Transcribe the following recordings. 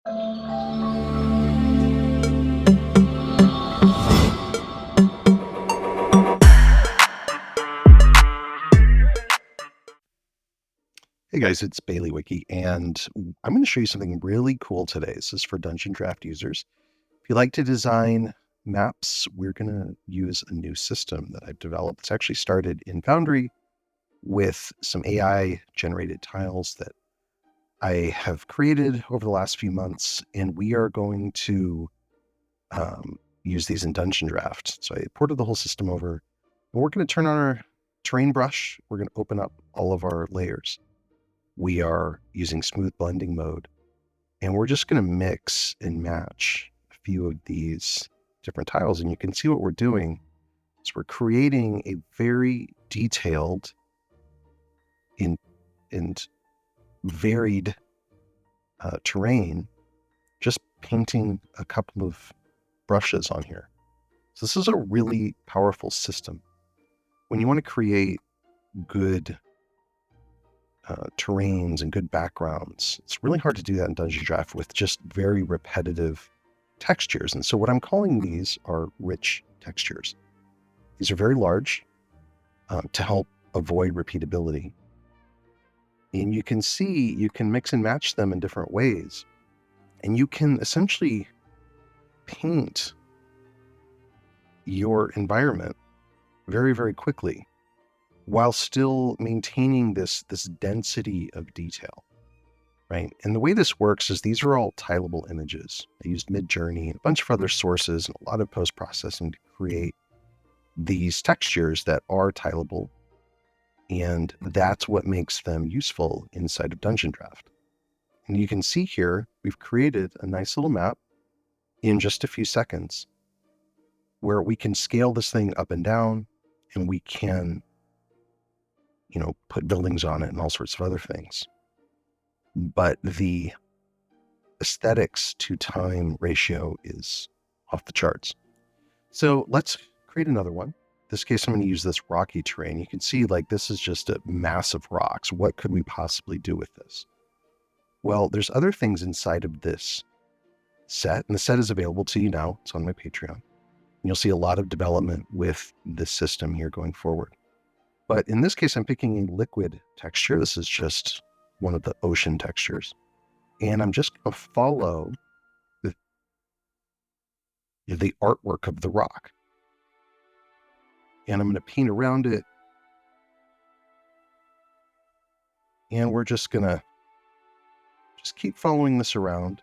Hey guys, it's Bailey Wiki, and I'm going to show you something really cool today. This is for Dungeondraft users. If you like to design maps, we're going to use a new system that I've developed. It's actually started in Foundry with some AI-generated tiles that I have created over the last few months, and we are going to use these in Dungeondraft. So I ported the whole system over, and we're going to turn on our terrain brush. We're going to open up all of our layers. We are using smooth blending mode, and we're just going to mix and match a few of these different tiles. And you can see what we're doing is we're creating a very detailed and varied terrain, just painting a couple of brushes on here. So this is a really powerful system. When you want to create good terrains and good backgrounds, it's really hard to do that in Dungeondraft with just very repetitive textures. And so what I'm calling these are rich textures. These are very large to help avoid repeatability. And you can see, you can mix and match them in different ways. And you can essentially paint your environment very, very quickly, while still maintaining this density of detail, right? And the way this works is these are all tileable images. I used Midjourney and a bunch of other sources and a lot of post-processing to create these textures that are tileable, and that's what makes them useful inside of Dungeondraft. And you can see here, we've created a nice little map in just a few seconds where we can scale this thing up and down, and we can put buildings on it and all sorts of other things. But the aesthetics to time ratio is off the charts. So let's create another one. In this case, I'm going to use this rocky terrain. You can see this is just a mass of rocks. What could we possibly do with this? Well, there's other things inside of this set, and the set is available to you now. It's on my Patreon. And you'll see a lot of development with this system here going forward. But in this case, I'm picking a liquid texture. This is just one of the ocean textures. And I'm just going to follow the artwork of the rock. And I'm going to paint around it. And we're just going to keep following this around,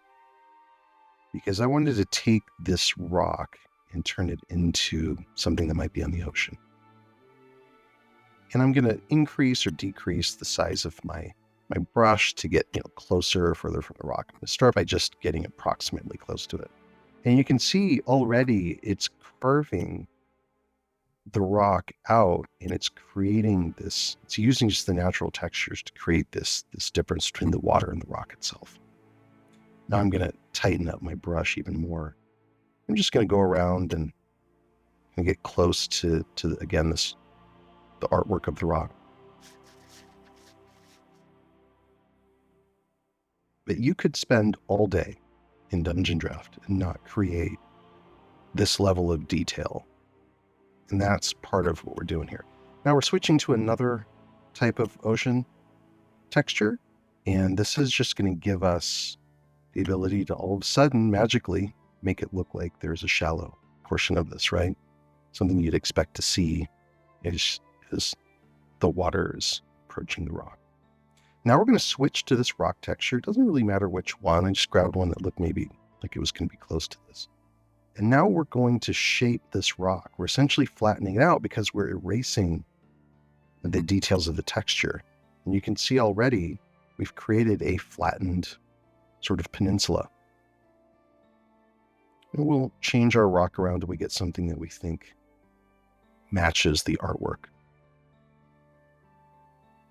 because I wanted to take this rock and turn it into something that might be on the ocean. And I'm going to increase or decrease the size of my brush to get closer or further from the rock. I'm going to start by just getting approximately close to it. And you can see already it's carving the rock out, and it's creating this, it's using just the natural textures to create this difference between the water and the rock itself. Now I'm going to tighten up my brush even more. I'm just going to go around and get close to again, the artwork of the rock. But you could spend all day in Dungeondraft and not create this level of detail. And that's part of what we're doing here. Now we're switching to another type of ocean texture. And this is just going to give us the ability to all of a sudden magically make it look like there's a shallow portion of this, right? Something you'd expect to see is the water is approaching the rock. Now we're going to switch to this rock texture. It doesn't really matter which one. I just grabbed one that looked maybe like it was going to be close to this. And now we're going to shape this rock. We're essentially flattening it out because we're erasing the details of the texture. And you can see already we've created a flattened sort of peninsula. And we'll change our rock around till we get something that we think matches the artwork.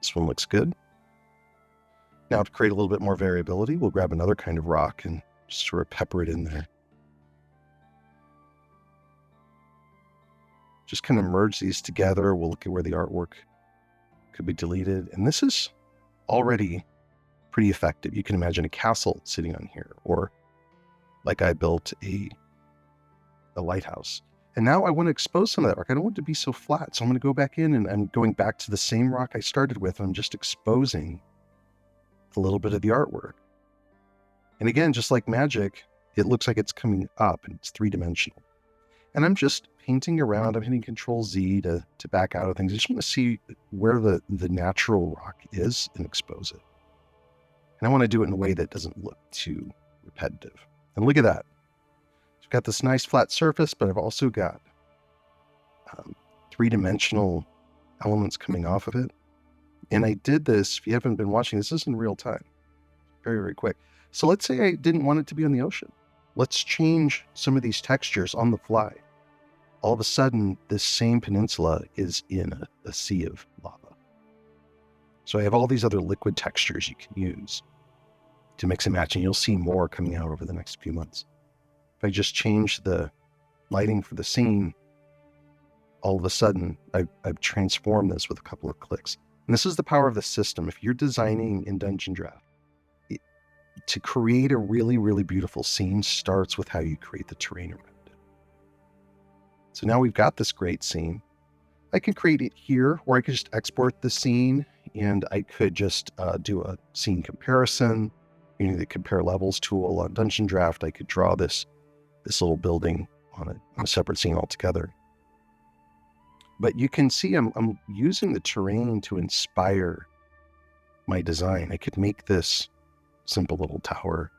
This one looks good. Now to create a little bit more variability, we'll grab another kind of rock and just sort of pepper it in there. Just kind of merge these together. We'll look at where the artwork could be deleted. And this is already pretty effective. You can imagine a castle sitting on here, or like I built a lighthouse. And now I want to expose some of that rock. I don't want it to be so flat. So I'm going to go back in and I'm going back to the same rock I started with. I'm just exposing a little bit of the artwork. And again, just like magic, it looks like it's coming up and it's 3-dimensional. And I'm just painting around. I'm hitting Control Z to back out of things. I just want to see where the natural rock is and expose it. And I want to do it in a way that doesn't look too repetitive. And look at that. I've got this nice flat surface, but I've also got 3-dimensional elements coming off of it. And I did this, if you haven't been watching, this is in real time. Very, very quick. So let's say I didn't want it to be on the ocean. Let's change some of these textures on the fly. All of a sudden, this same peninsula is in a sea of lava. So I have all these other liquid textures you can use to mix and match, and you'll see more coming out over the next few months. If I just change the lighting for the scene, all of a sudden, I've transformed this with a couple of clicks. And this is the power of the system. If you're designing in Dungeondraft, to create a really, really beautiful scene starts with how you create the terrain around it. So now we've got this great scene. I could create it here, or I could just export the scene, and I could just do a scene comparison using the compare levels tool on Dungeondraft. I could draw this little building on a separate scene altogether. But you can see I'm using the terrain to inspire my design. I could make this simple little tower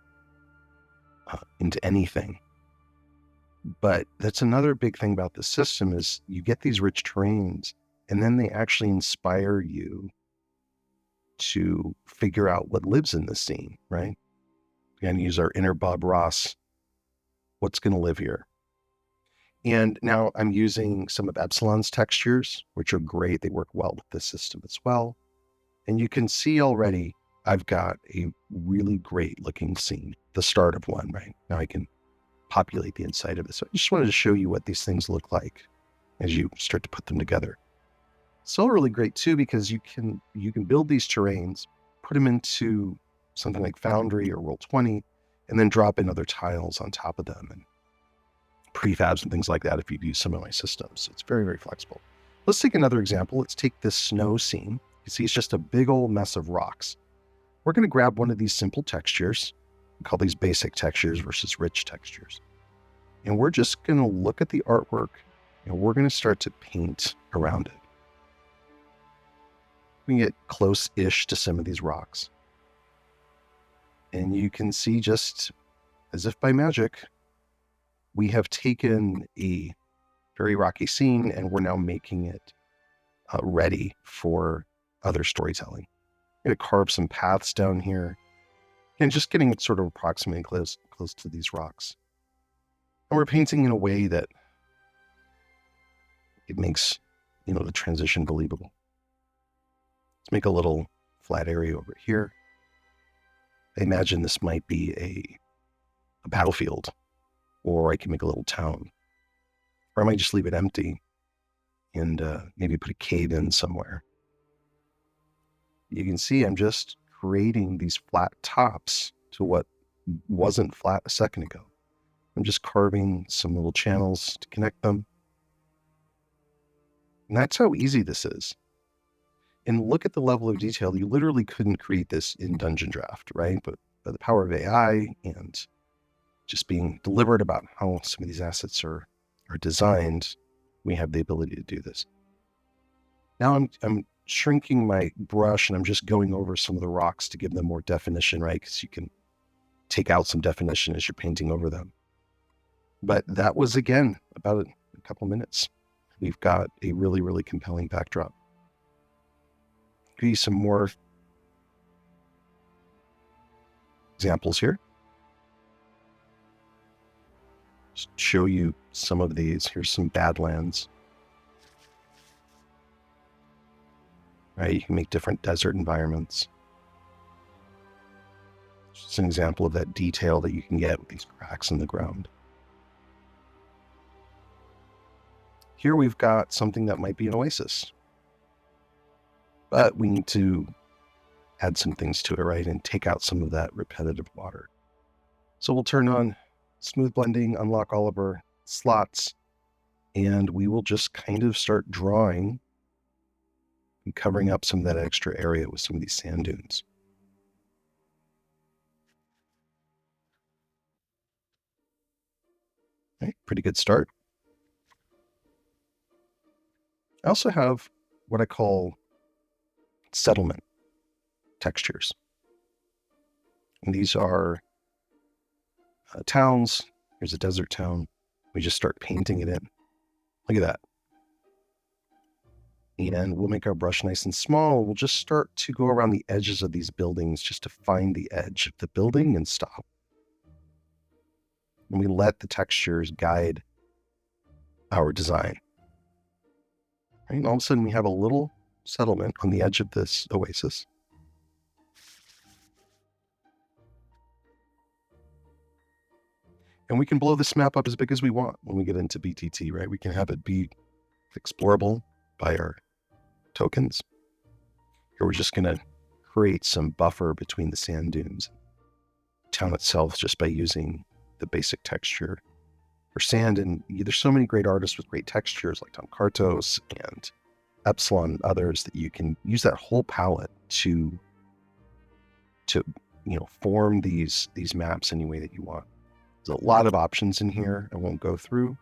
into anything. But that's another big thing about the system is you get these rich terrains, and then they actually inspire you to figure out what lives in the scene, right? We're going to use our inner Bob Ross. What's going to live here? And now I'm using some of Epsilon's textures, which are great. They work well with this system as well. And you can see already I've got a really great looking scene, the start of one, right? Now I can populate the inside of it. So I just wanted to show you what these things look like as you start to put them together. It's all really great too, because you can build these terrains, put them into something like Foundry or Roll20, and then drop in other tiles on top of them and prefabs and things like that if you've used some of my systems. It's very, very flexible. Let's take another example. Let's take this snow scene. You see, it's just a big old mess of rocks. We're going to grab one of these simple textures. We call these basic textures versus rich textures. And we're just going to look at the artwork and we're going to start to paint around it. We can get close-ish to some of these rocks. And you can see, just as if by magic, we have taken a very rocky scene and we're now making it ready for other storytelling. I'm going to carve some paths down here and just getting it sort of approximately close to these rocks. And we're painting in a way that it makes, the transition believable. Let's make a little flat area over here. I imagine this might be a battlefield, or I can make a little town, or I might just leave it empty and maybe put a cave in somewhere. You can see I'm just creating these flat tops to what wasn't flat a second ago. I'm just carving some little channels to connect them. And that's how easy this is. And look at the level of detail. You literally couldn't create this in Dungeondraft, right? But by the power of AI and just being deliberate about how some of these assets are designed, we have the ability to do this. Now I'm shrinking my brush and I'm just going over some of the rocks to give them more definition, right? Because you can take out some definition as you're painting over them. But that was, again, about a couple minutes. We've got a really, really compelling backdrop. Give you some more examples here. Just show you some of these. Here's some Badlands. Right, you can make different desert environments. Just an example of that detail that you can get with these cracks in the ground. Here we've got something that might be an oasis, but we need to add some things to it, right, and take out some of that repetitive water. So we'll turn on smooth blending, unlock all of our slots, and we will just kind of start drawing and covering up some of that extra area with some of these sand dunes. Okay, pretty good start. I also have what I call settlement textures. And these are towns. Here's a desert town. We just start painting it in. Look at that. And we'll make our brush nice and small. We'll just start to go around the edges of these buildings just to find the edge of the building and stop. And we let the textures guide our design. Right? And all of a sudden we have a little settlement on the edge of this oasis. And we can blow this map up as big as we want when we get into BTT, right? We can have it be explorable by our tokens. Here we're just going to create some buffer between the sand dunes and the town itself just by using the basic texture for sand. And there's so many great artists with great textures like Tom Kartos and Epsilon and others that you can use that whole palette to form these maps any way that you want. There's a lot of options in here I won't go through,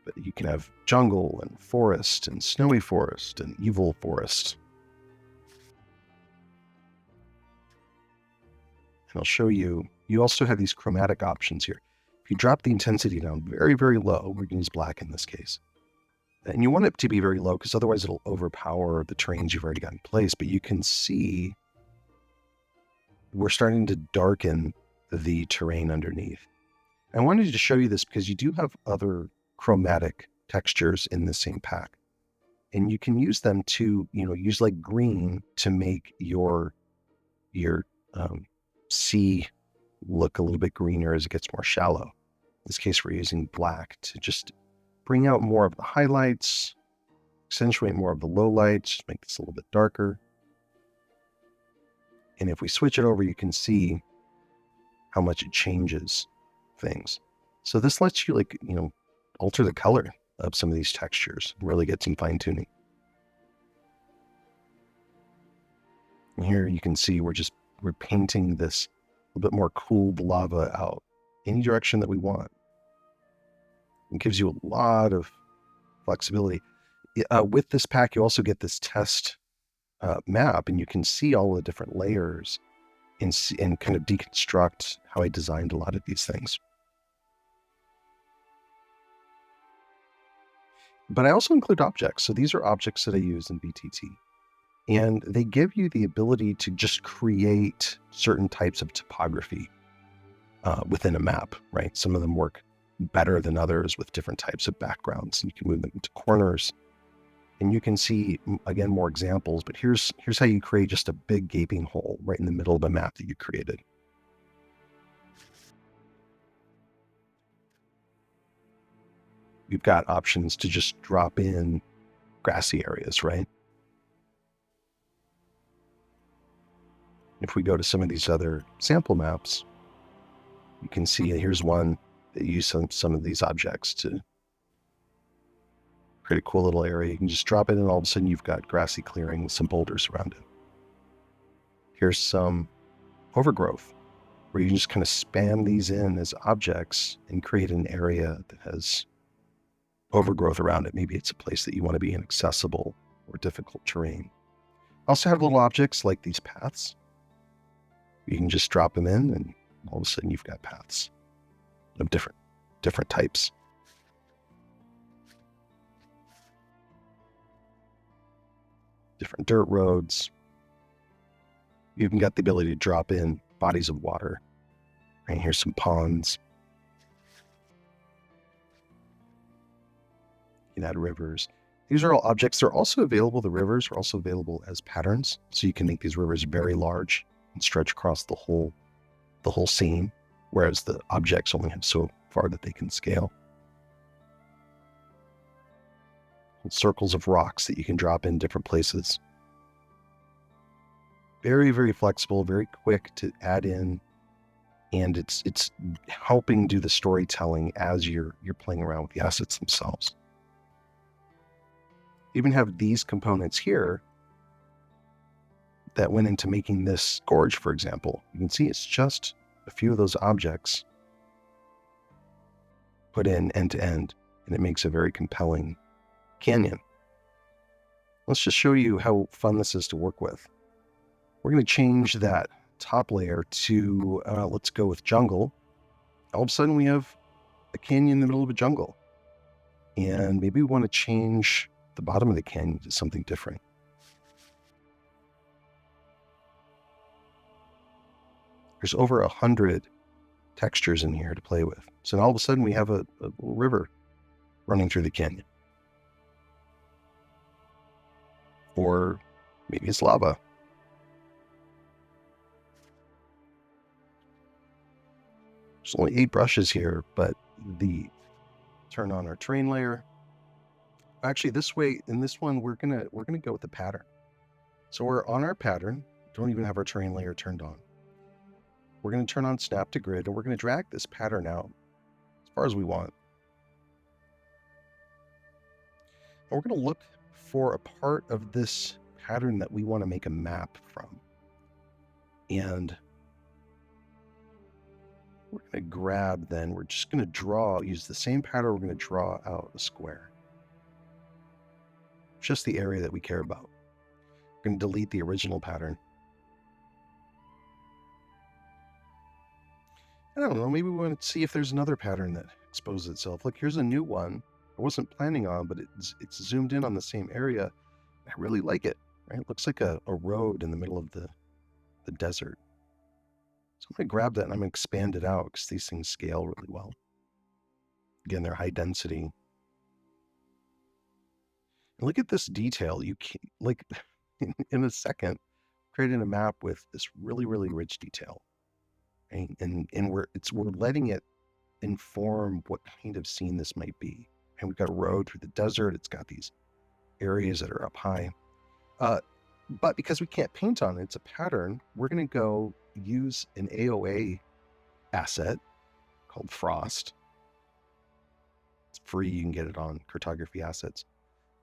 but you can have jungle and forest and snowy forest and evil forest. And I'll show you, you also have these chromatic options here. If you drop the intensity down very, very low, we're going to use black in this case. And you want it to be very low because otherwise it'll overpower the terrains you've already got in place. But you can see we're starting to darken the terrain underneath. I wanted to show you this because you do have other chromatic textures in the same pack. And you can use them to, use like green to make your sea look a little bit greener as it gets more shallow. In this case, we're using black to just bring out more of the highlights, accentuate more of the lowlights, make this a little bit darker. And if we switch it over, you can see how much it changes things. So this lets you alter the color of some of these textures, really get some fine tuning. And here you can see we're painting this a little bit more cooled lava out any direction that we want. It gives you a lot of flexibility. With this pack, you also get this test map, and you can see all the different layers and kind of deconstruct how I designed a lot of these things. But I also include objects. So these are objects that I use in BTT. And they give you the ability to just create certain types of topography within a map, right? Some of them work better than others with different types of backgrounds. And you can move them into corners. And you can see, again, more examples. But here's how you create just a big gaping hole right in the middle of a map that you created. You've got options to just drop in grassy areas, right? If we go to some of these other sample maps, you can see here's one that use some of these objects to create a cool little area. You can just drop it and all of a sudden you've got grassy clearing with some boulders around it. Here's some overgrowth where you can just kind of spam these in as objects and create an area that has overgrowth around it. Maybe it's a place that you want to be inaccessible or difficult terrain. I also have little objects like these paths. You can just drop them in and all of a sudden you've got paths of different types. Different dirt roads. You even got the ability to drop in bodies of water. Right here's some ponds. You can add rivers. These are all objects. They're also available, the rivers are also available as patterns. So you can make these rivers very large and stretch across the whole scene, whereas the objects only have so far that they can scale. Circles of rocks that you can drop in different places. Very, very flexible, very quick to add in and it's helping do the storytelling as you're playing around with the assets themselves. Even have these components here that went into making this gorge, for example. You can see it's just a few of those objects put in end to end, and it makes a very compelling canyon. Let's just show you how fun this is to work with. We're going to change that top layer to, let's go with jungle. All of a sudden we have a canyon in the middle of a jungle. And maybe we want to change the bottom of the canyon to something different. There's over 100 textures in here to play with. So all of a sudden we have a little river running through the canyon. Or maybe it's lava. There's only 8 brushes here, but turn on our terrain layer. Actually, this way, in this one, we're gonna go with the pattern. So we're on our pattern. Don't even have our terrain layer turned on. We're going to turn on snap to grid, and we're going to drag this pattern out as far as we want. And we're going to look for a part of this pattern that we want to make a map from. And we're going to grab, then we're just going to use the same pattern. We're going to draw out a square. Just the area that we care about. We're going to delete the original pattern. I don't know, maybe we want to see if there's another pattern that exposes itself. Look, here's a new one I wasn't planning on, but it's zoomed in on the same area. I really like it, right? It looks like a road in the middle of the desert. So I'm going to grab that and I'm going to expand it out because these things scale really well. Again, they're high density. And look at this detail. You can, like, in a second, creating a map with this really, really rich detail. Right? And we're letting it inform what kind of scene this might be. And we've got a road through the desert. It's got these areas that are up high. But because we can't paint on it, it's a pattern, we're going to go use an AOA asset called Frost. It's free. You can get it on cartography assets.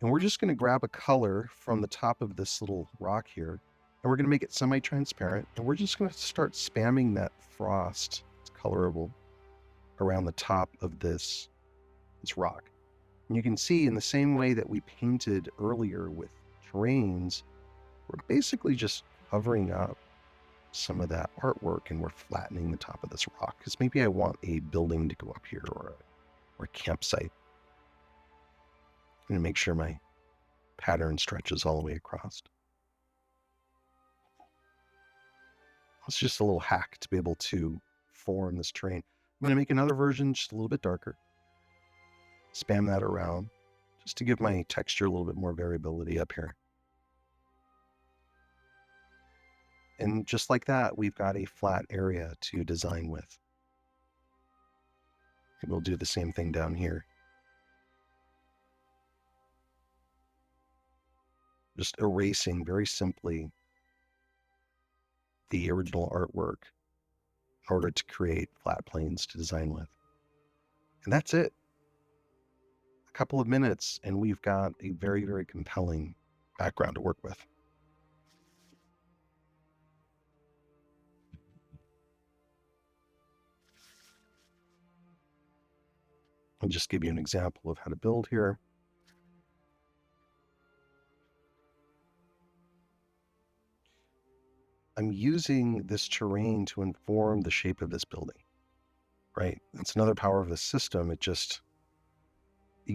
And we're just going to grab a color from the top of this little rock here, and we're going to make it semi-transparent, and we're just going to start spamming that frost, it's colorable, around the top of this rock. And you can see in the same way that we painted earlier with terrains, we're basically just covering up some of that artwork, and we're flattening the top of this rock, because maybe I want a building to go up here, or a campsite. I'm going to make sure my pattern stretches all the way across. It's just a little hack to be able to form this terrain. I'm going to make another version just a little bit darker. Spam that around just to give my texture a little bit more variability up here. And just like that, we've got a flat area to design with. And we'll do the same thing down here. Just erasing very simply the original artwork in order to create flat planes to design with. And that's it. A couple of minutes and we've got a very, very compelling background to work with. I'll just give you an example of how to build here. I'm using this terrain to inform the shape of this building, right? That's another power of the system. It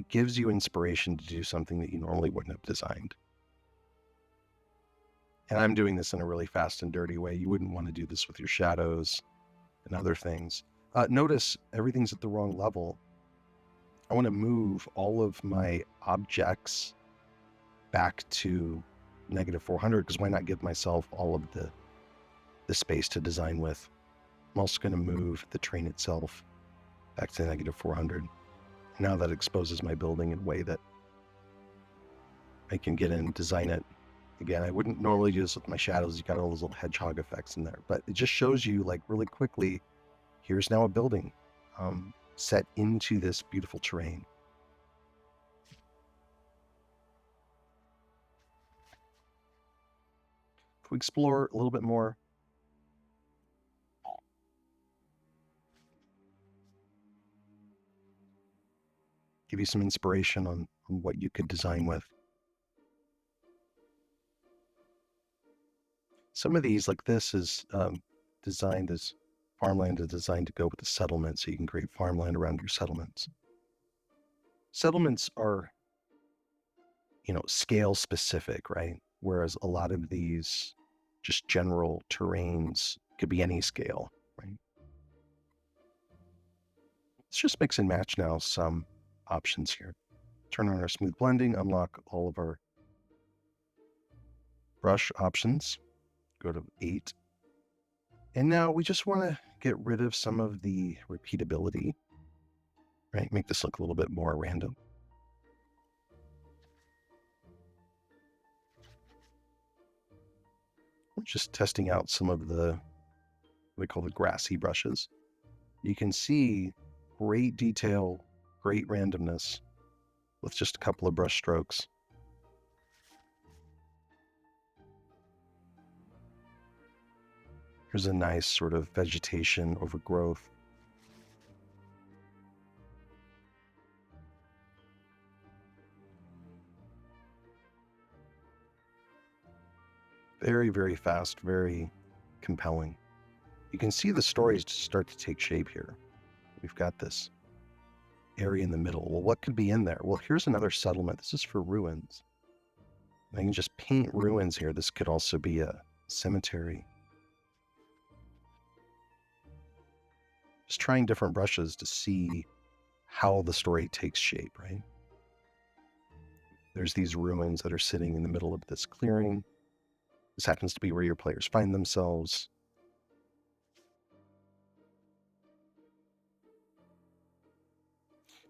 gives you inspiration to do something that you normally wouldn't have designed. And I'm doing this in a really fast and dirty way. You wouldn't want to do this with your shadows and other things. Notice everything's at the wrong level. I want to move all of my objects back to -400, because why not give myself all of the space to design with. I'm also going to move the terrain itself back to -400. Now that exposes my building in a way that I can get in and design it. Again, I wouldn't normally do this with my shadows. You got all those little hedgehog effects in there, but it just shows you, like, really quickly here's now a building set into this beautiful terrain. If we explore a little bit more, give you some inspiration on what you could design with. Some of these, like this, is designed as farmland is designed to go with the settlement, so you can create farmland around your settlements. Settlements are, scale specific, right? Whereas a lot of these just general terrains could be any scale, right? Let's just mix and match now some options here. Turn on our smooth blending, unlock all of our brush options, go to 8. And now we just want to get rid of some of the repeatability, right? Make this look a little bit more random. We're just testing out some of the, what we call the grassy brushes. You can see great detail, great randomness with just a couple of brush strokes. Here's a nice sort of vegetation overgrowth. Very, very fast, very compelling. You can see the stories start to take shape here. We've got this area in the middle. Well, what could be in there? Well, here's another settlement. This is for ruins. I can just paint ruins here. This could also be a cemetery. Just trying different brushes to see how the story takes shape, right? There's these ruins that are sitting in the middle of this clearing. This happens to be where your players find themselves.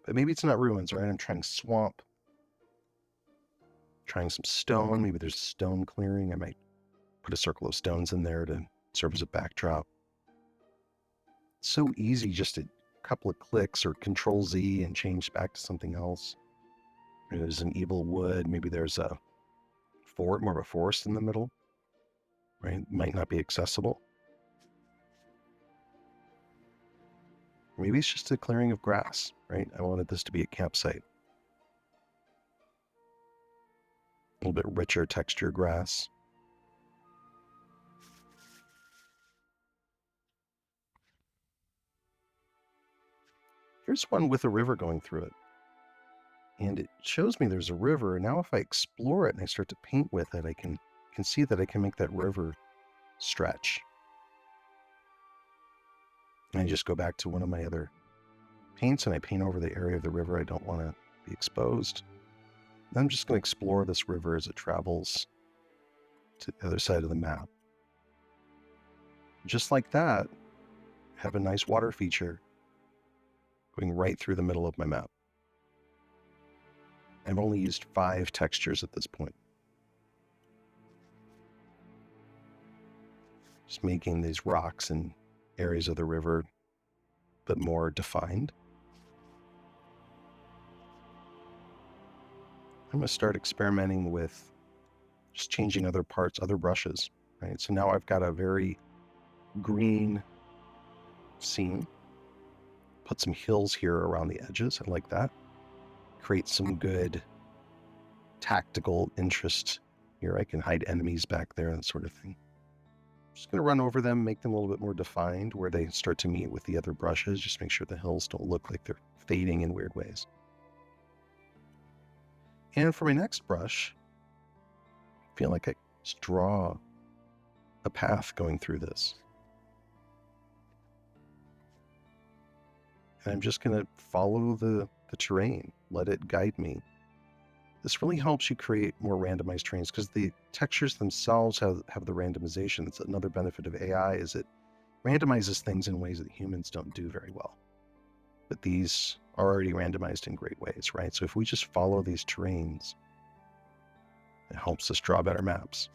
But maybe it's not ruins, right? I'm trying swamp. Trying some stone. Maybe there's a stone clearing. I might put a circle of stones in there to serve as a backdrop. It's so easy, just a couple of clicks or Control Z and change back to something else. There's an evil wood. Maybe there's a fort, more of a forest in the middle, right? Might not be accessible. Maybe it's just a clearing of grass, right? I wanted this to be a campsite. A little bit richer texture grass. Here's one with a river going through it. And it shows me there's a river. Now if I explore it and I start to paint with it, I can see that I can make that river stretch. And I just go back to one of my other paints and I paint over the area of the river I don't want to be exposed. I'm just going to explore this river as it travels to the other side of the map. Just like that, have a nice water feature going right through the middle of my map. I've only used 5 textures at this point. Just making these rocks and areas of the river a bit more defined. I'm going to start experimenting with just changing other parts, other brushes, right? So now I've got a very green scene. Put some hills here around the edges. I like that. Create some good tactical interest here. I can hide enemies back there and that sort of thing. Just going to run over them, make them a little bit more defined where they start to meet with the other brushes. Just make sure the hills don't look like they're fading in weird ways. And for my next brush, I feel like I just draw a path going through this. And I'm just going to follow the terrain, let it guide me. This really helps you create more randomized terrains because the textures themselves have the randomization. It's another benefit of AI is it randomizes things in ways that humans don't do very well. But these are already randomized in great ways, right? So if we just follow these terrains, it helps us draw better maps.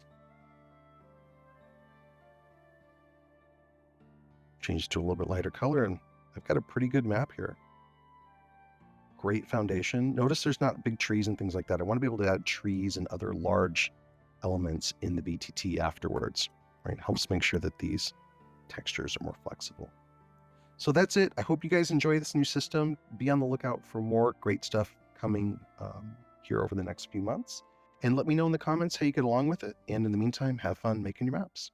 change it to a little bit lighter color, and I've got a pretty good map here. Great foundation. Notice there's not big trees and things like that. I want to be able to add trees and other large elements in the BTT afterwards, right? Helps make sure that these textures are more flexible. So that's it. I hope you guys enjoy this new system. Be on the lookout for more great stuff coming here over the next few months. And let me know in the comments how you get along with it. And in the meantime, have fun making your maps.